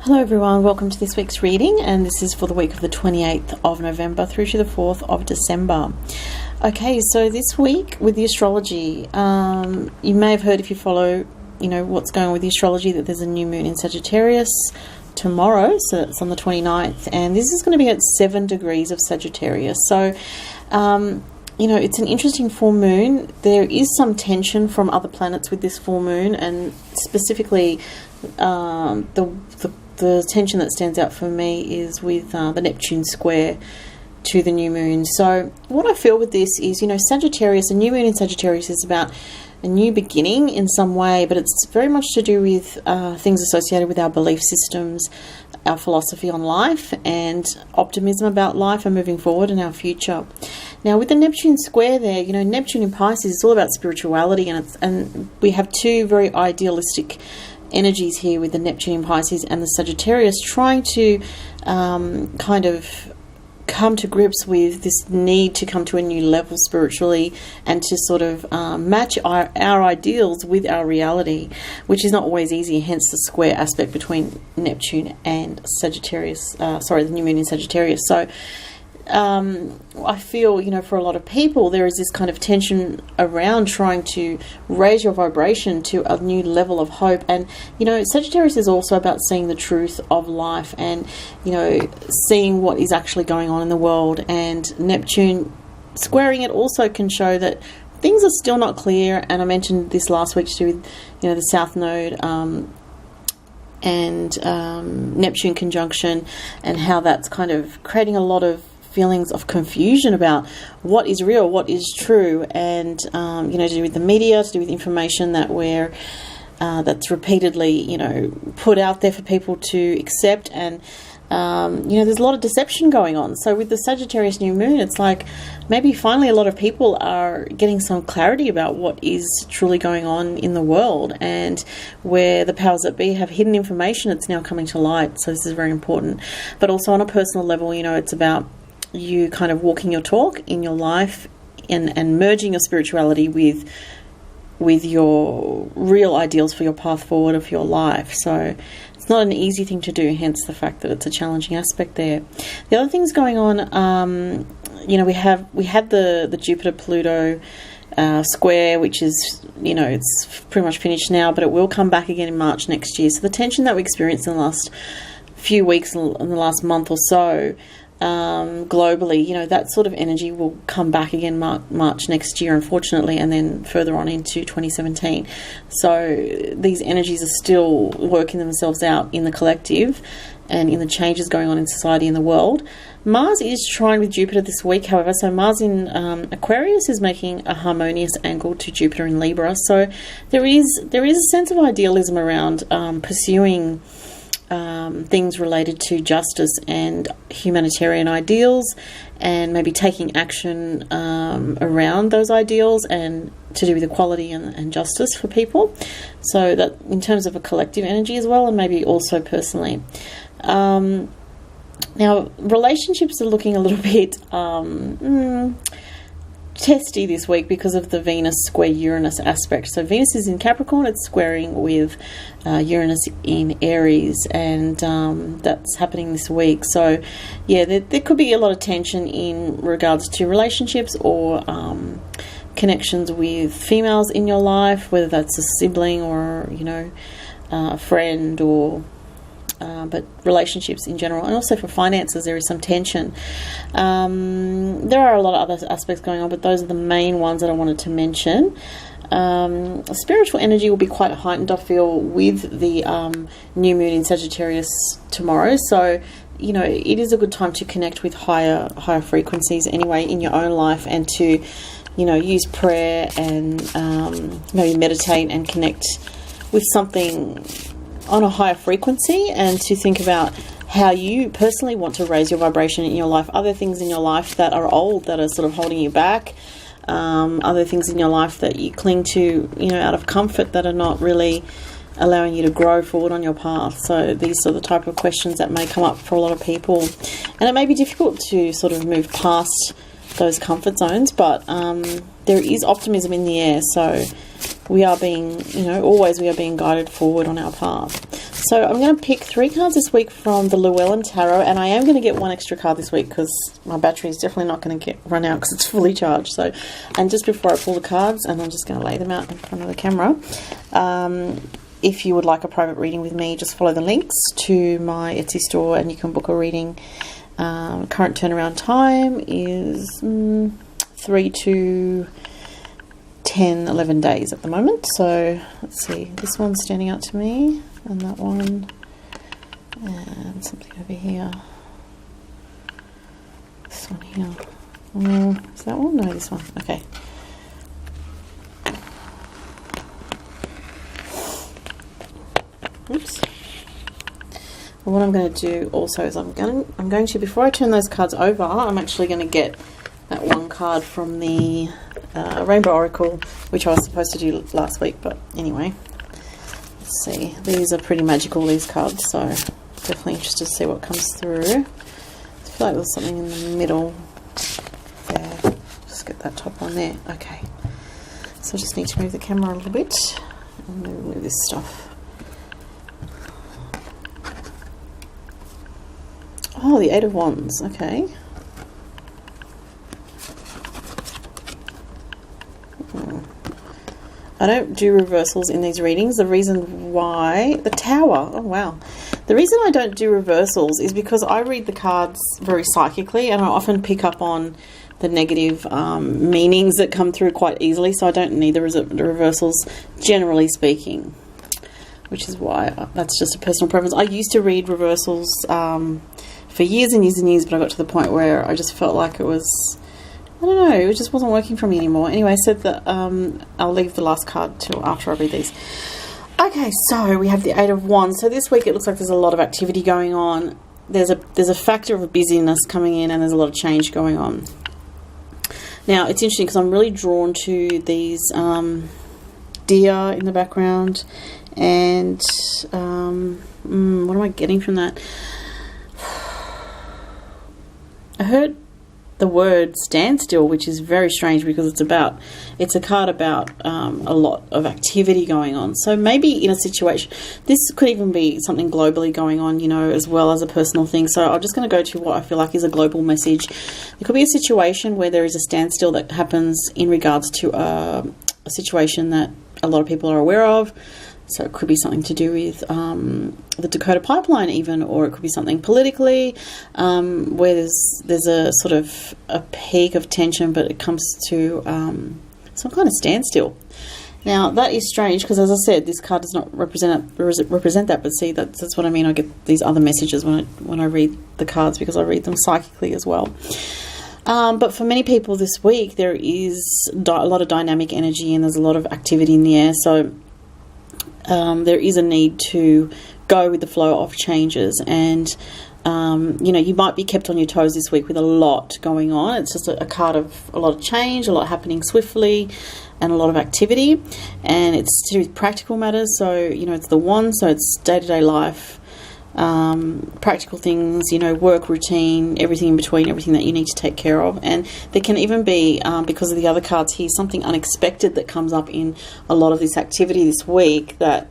Hello everyone, welcome to this week's reading, and this is for the week of the 28th of November through to the 4th of December. Okay, so this week with the astrology, you may have heard, if you follow, what's going on with the astrology, that there's a new moon in Sagittarius tomorrow, so that's on the 29th, and this is going to be at 7 degrees of Sagittarius. So, it's an interesting full moon. There is some tension from other planets with this full moon, and specifically the tension that stands out for me is with the Neptune square to the new moon. So what I feel with this is, Sagittarius, a new moon in Sagittarius is about a new beginning in some way, but it's very much to do with things associated with our belief systems, our philosophy on life, and optimism about life and moving forward in our future. Now, with the Neptune square there, Neptune in Pisces is all about spirituality, and we have two very idealistic energies here with the Neptune in Pisces and the Sagittarius, trying to kind of come to grips with this need to come to a new level spiritually and to sort of match our ideals with our reality, which is not always easy, hence the square aspect between Neptune and Sagittarius, the new moon in Sagittarius. So I feel, for a lot of people, there is this kind of tension around trying to raise your vibration to a new level of hope. And, Sagittarius is also about seeing the truth of life and, seeing what is actually going on in the world. And Neptune squaring it also can show that things are still not clear. And I mentioned this last week to do with, the South Node, and Neptune conjunction, and how that's kind of creating a lot of feelings of confusion about what is real, what is true, and to do with the media, to do with information that that's repeatedly put out there for people to accept, and there's a lot of deception going on. So with the Sagittarius new moon, it's like maybe finally a lot of people are getting some clarity about what is truly going on in the world, and where the powers that be have hidden information, it's now coming to light. So this is very important. But also on a personal level, it's about you kind of walking your talk in your life and merging your spirituality with your real ideals for your path forward of your life. So it's not an easy thing to do, hence the fact that it's a challenging aspect there. The other things going on, we had the Jupiter-Pluto square, which is, it's pretty much finished now, but it will come back again in March next year. So the tension that we experienced in the last few weeks, in the last month or so, globally, that sort of energy will come back again March next year, unfortunately, and then further on into 2017. So these energies are still working themselves out in the collective and in the changes going on in society and the world. Mars is trine with Jupiter this week, however, so Mars in Aquarius is making a harmonious angle to Jupiter in Libra. So there is a sense of idealism around pursuing things related to justice and humanitarian ideals, and maybe taking action around those ideals and to do with equality and justice for people. So that in terms of a collective energy as well, and maybe also personally. Now, relationships are looking a little bit testy this week because of the Venus square Uranus aspect. So Venus is in Capricorn, it's squaring with Uranus in Aries, and that's happening this week. So yeah, there could be a lot of tension in regards to relationships or connections with females in your life, whether that's a sibling or a friend, or but relationships in general. And also for finances, there is some tension. There are a lot of other aspects going on, but those are the main ones that I wanted to mention. Spiritual energy will be quite heightened, I feel, with the new moon in Sagittarius tomorrow. So it is a good time to connect with higher frequencies anyway in your own life, and to use prayer and maybe meditate and connect with something on a higher frequency, and to think about how you personally want to raise your vibration in your life. Other things in your life that are old, that are sort of holding you back, other things in your life that you cling to out of comfort, that are not really allowing you to grow forward on your path. So these are the type of questions that may come up for a lot of people, and it may be difficult to sort of move past those comfort zones, but there is optimism in the air. So we are being, always we are being guided forward on our path. So I'm going to pick 3 cards this week from the Llewellyn Tarot, and I am going to get 1 extra card this week because my battery is definitely not going to run out because it's fully charged. So, and just before I pull the cards, and I'm just going to lay them out in front of the camera. If you would like a private reading with me, just follow the links to my Etsy store and you can book a reading. Current turnaround time is 3 to 10, 11 days at the moment. So let's see, this one's standing out to me, and that one, and something over here. This one here. Is that one? No, this one. Okay. Oops. Well, what I'm going to do also is I'm going to, before I turn those cards over, I'm actually going to get that 1 card from the Rainbow Oracle, which I was supposed to do last week, but anyway. Let's see. These are pretty magical, these cards, so definitely interested to see what comes through. I feel like there's something in the middle there. Just get that top one there. Okay. So I just need to move the camera a little bit and move this stuff. Oh, the 8 of Wands. Okay. I don't do reversals in these readings. The reason why... The Tower. Oh, wow. The reason I don't do reversals is because I read the cards very psychically, and I often pick up on the negative meanings that come through quite easily, so I don't need the reversals, generally speaking, which is why that's just a personal preference. I used to read reversals for years and years and years, but I got to the point where I just felt like it was... I don't know, it just wasn't working for me anymore. Anyway, I said that I'll leave the last card till after I read these. Okay, so we have the 8 of Wands. So this week it looks like there's a lot of activity going on. There's a factor of busyness coming in, and there's a lot of change going on. Now, it's interesting because I'm really drawn to these deer in the background. And what am I getting from that? I heard the word standstill, which is very strange because it's a card about a lot of activity going on. So maybe in a situation, this could even be something globally going on, as well as a personal thing. So I'm just going to go to what I feel like is a global message. It could be a situation where there is a standstill that happens in regards to a situation that a lot of people are aware of. So it could be something to do with the Dakota pipeline even, or it could be something politically where there's a sort of a peak of tension, but it comes to some kind of standstill. Now, that is strange because, as I said, this card does not represent that, but see, that's what I mean. I get these other messages when I read the cards because I read them psychically as well. But for many people this week, there is a lot of dynamic energy and there's a lot of activity in the air. So there is a need to go with the flow of changes, and you might be kept on your toes this week with a lot going on. It's just a card of a lot of change, a lot happening swiftly, and a lot of activity, and it's to do with practical matters. So it's the Wand, so it's day-to-day life, practical things, work routine, everything in between, everything that you need to take care of. And there can even be, because of the other cards here, something unexpected that comes up in a lot of this activity this week that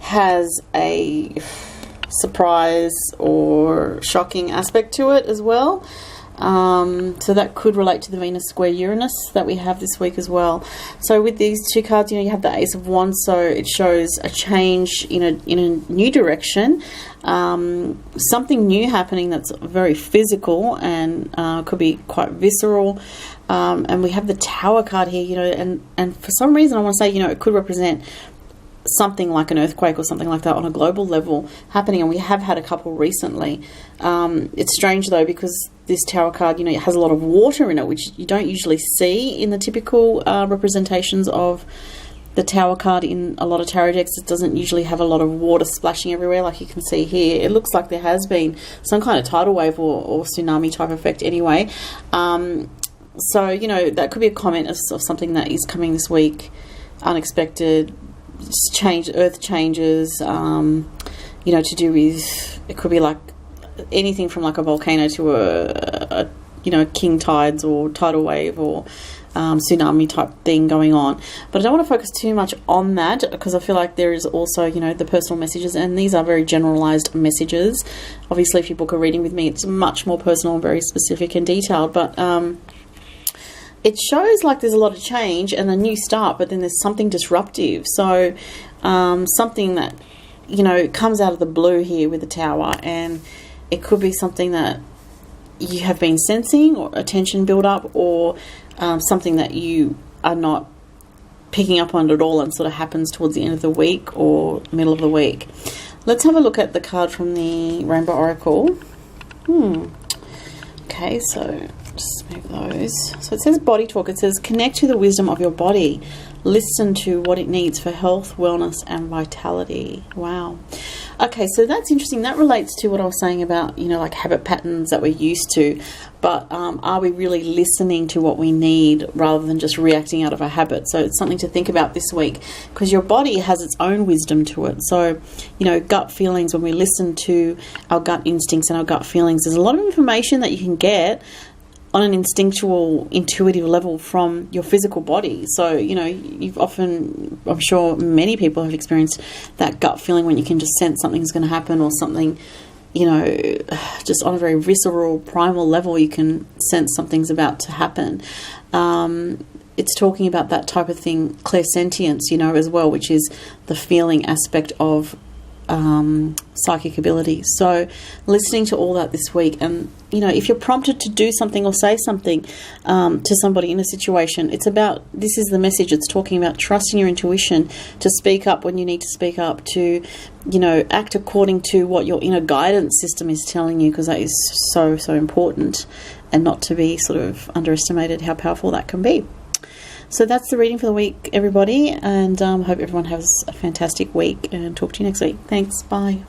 has a surprise or shocking aspect to it as well. So that could relate to the Venus square Uranus that we have this week as well. So with these 2 cards, you have the Ace of Wands, so it shows a change in a new direction, something new happening that's very physical and could be quite visceral. And we have the Tower card here, and for some reason I want to say, it could represent something like an earthquake or something like that on a global level happening, and we have had a couple recently. It's strange though because this Tower card, it has a lot of water in it, which you don't usually see in the typical representations of the Tower card in a lot of tarot decks. It doesn't usually have a lot of water splashing everywhere like you can see here. It looks like there has been some kind of tidal wave or tsunami type effect anyway. So that could be a comment of something that is coming this week, unexpected change, earth changes, to do with, it could be like anything from like a volcano to a king tides or tidal wave or tsunami type thing going on. But I don't want to focus too much on that, because I feel like there is also, you know, the personal messages, and these are very generalized messages. Obviously, if you book a reading with me, it's much more personal and very specific and detailed, but it shows like there's a lot of change and a new start, but then there's something disruptive. So something that, you know, comes out of the blue here with the Tower, and it could be something that you have been sensing, or a tension build up, or something that you are not picking up on at all and sort of happens towards the end of the week or middle of the week. Let's have a look at the card from the Rainbow Oracle. Okay, so just move those. So it says body talk. It says connect to the wisdom of your body. Listen to what it needs for health, wellness, and vitality. Wow. Okay, so that's interesting. That relates to what I was saying about, you know, like habit patterns that we're used to. But are we really listening to what we need rather than just reacting out of a habit? So it's something to think about this week, because your body has its own wisdom to it. So, you know, gut feelings, when we listen to our gut instincts and our gut feelings, there's a lot of information that you can get on an instinctual, intuitive level from your physical body. So, you know, you've often, I'm sure many people have experienced that gut feeling when you can just sense something's going to happen, or something, you know, just on a very visceral, primal level, you can sense something's about to happen. It's talking about that type of thing, clairsentience, you know, as well, which is the feeling aspect of psychic ability. So listening to all that this week, and you know, if you're prompted to do something or say something to somebody in a situation, it's about, this is the message, it's talking about trusting your intuition, to speak up when you need to speak up, to, you know, act according to what your inner guidance system is telling you, because that is so important, and not to be sort of underestimated how powerful that can be. So that's the reading for the week, everybody, and hope everyone has a fantastic week, and talk to you next week. Thanks. Bye.